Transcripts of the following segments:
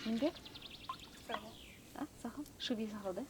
Еңбек? Сахал. А, сахал? Шиби сахал, да?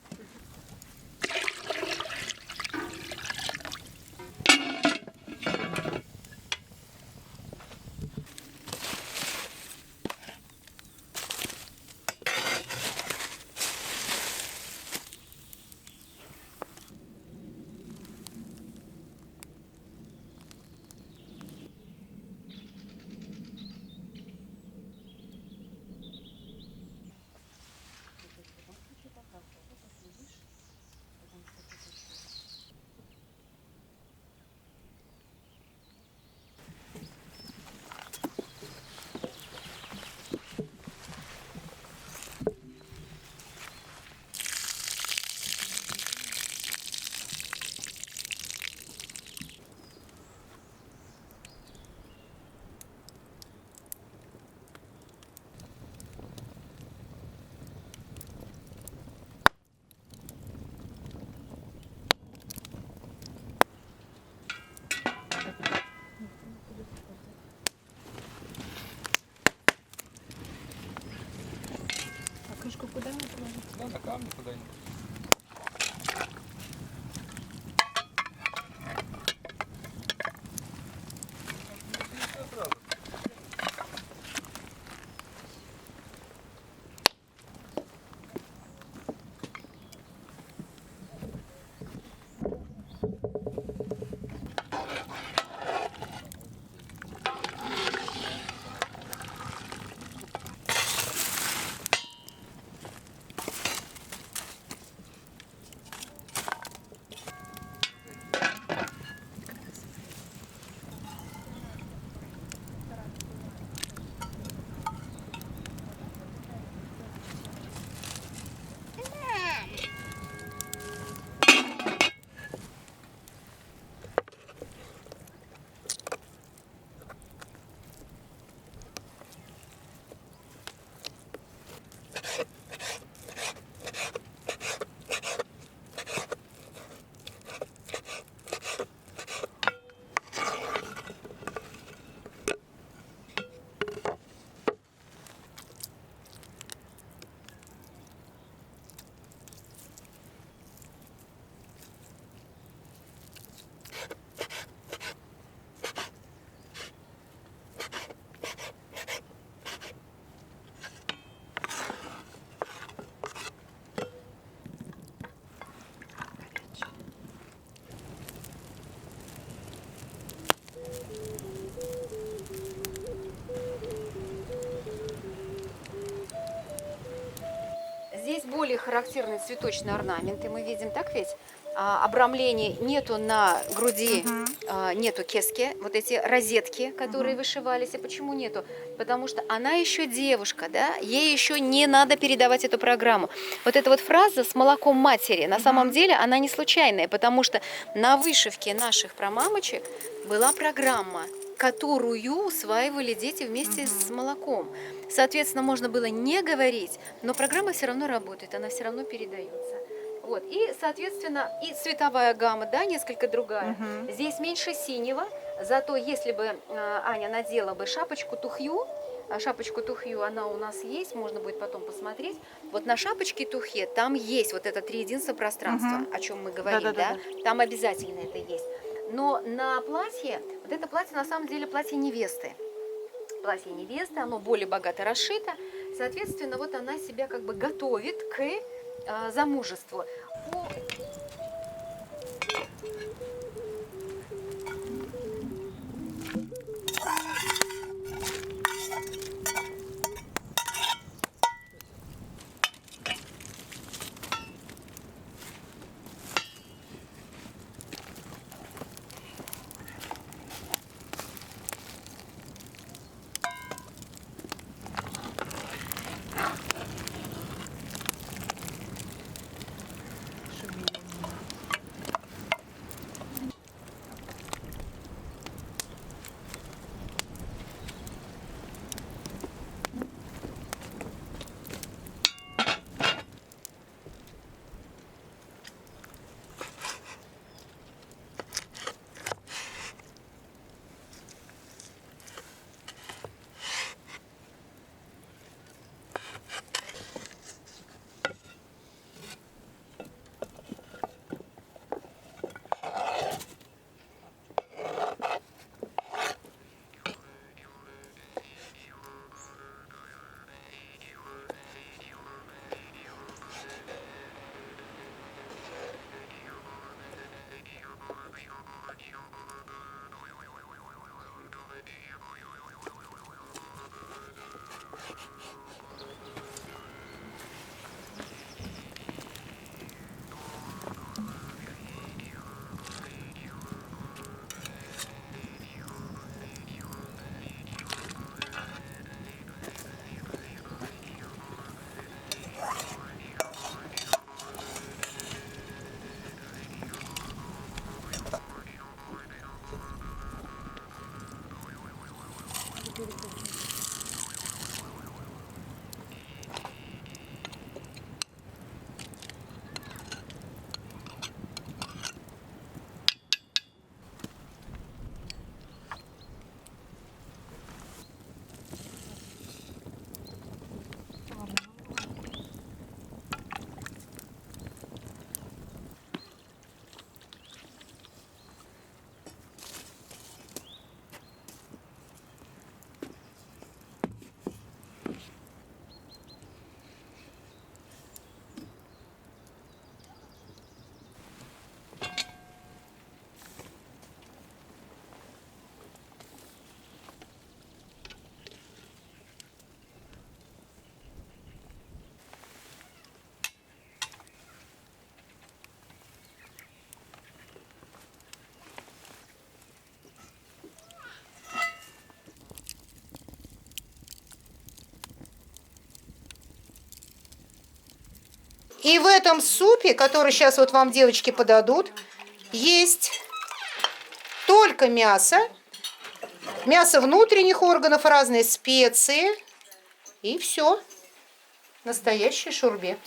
А крышку куда мы положим? Да, на камне куда-нибудь. Здесь более характерные цветочные орнаменты. Мы видим, так ведь? Обрамления нету на груди, нету кески, вот эти розетки, которые вышивались. И почему нету? Потому что она еще девушка, да? Ей еще не надо передавать эту программу. Вот эта вот фраза с молоком матери, на самом деле она не случайная, потому что на вышивке наших прамамочек была программа, которую усваивали дети вместе с молоком. Соответственно, можно было не говорить, но программа все равно работает, она все равно передается. Вот. И, соответственно, и цветовая гамма, да, несколько другая. Здесь меньше синего, зато если бы Аня надела бы шапочку-тухью, она у нас есть, можно будет потом посмотреть. Вот на шапочке тухе там есть вот это триединство пространства, о чем мы говорим, да? Там обязательно это есть. Но на платье, вот это платье на самом деле платье невесты. Платье невесты, оно более богато расшито. Соответственно, вот она себя как бы готовит к замужеству. И в этом супе, который сейчас вот вам девочки подадут, есть только мясо, мясо внутренних органов, разные специи и все. Настоящий шурбе.